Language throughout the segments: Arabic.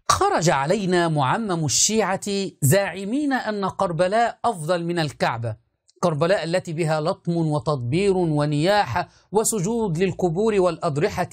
خرج علينا معمم الشيعة زاعمين أن قربلاء أفضل من الكعبة، كربلاء التي بها لطم وتطبير ونياحة وسجود للقبور والأضرحة.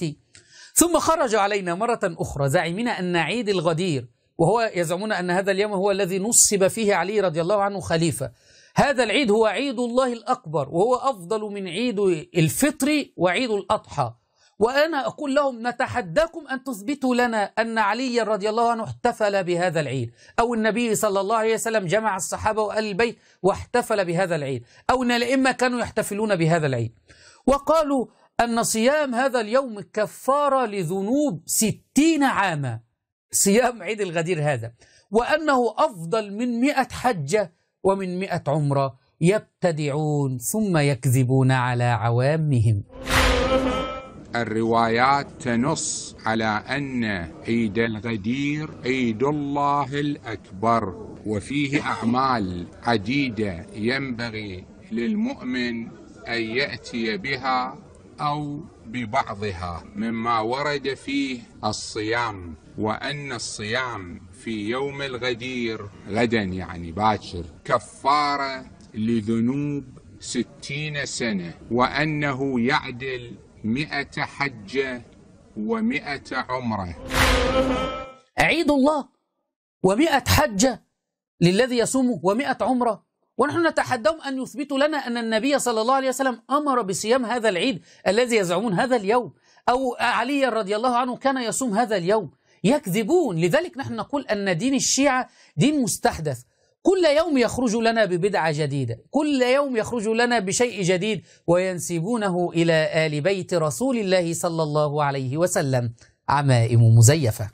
ثم خرج علينا مرة أخرى زاعمين أن عيد الغدير، وهو يزعمون أن هذا اليوم هو الذي نصب فيه علي رضي الله عنه خليفة، هذا العيد هو عيد الله الأكبر وهو أفضل من عيد الفطر وعيد الأضحى. وأنا أقول لهم نتحداكم أن تثبتوا لنا أن علي رضي الله عنه احتفل بهذا العيد، أو النبي صلى الله عليه وسلم جمع الصحابة وآل البيت واحتفل بهذا العيد، أو أن الأئمة كانوا يحتفلون بهذا العيد. وقالوا أن صيام هذا اليوم كفارة لذنوب 60 عاما، صيام عيد الغدير هذا، وأنه أفضل من 100 حجة ومن 100 عمرة. يبتدعون ثم يكذبون على عوامهم. الروايات تنص على أن عيد الغدير عيد الله الأكبر، وفيه أعمال عديدة ينبغي للمؤمن أن يأتي بها أو ببعضها، مما ورد فيه الصيام، وأن الصيام في يوم الغدير غدا يعني باكر كفارة لذنوب 60 سنة، وأنه يعدل 100 حجة و100 عمرة. عيد الله و100 حجة للذي يصومه و100 عمرة، ونحن نتحداهم أن يثبتوا لنا أن النبي صلى الله عليه وسلم أمر بصيام هذا العيد الذي يزعمون هذا اليوم، أو علي رضي الله عنه كان يصوم هذا اليوم. يكذبون. لذلك نحن نقول أن دين الشيعة دين مستحدث، كل يوم يخرج لنا ببدعة جديدة، كل يوم يخرج لنا بشيء جديد وينسبونه إلى آل بيت رسول الله صلى الله عليه وسلم، عمائم مزيفة.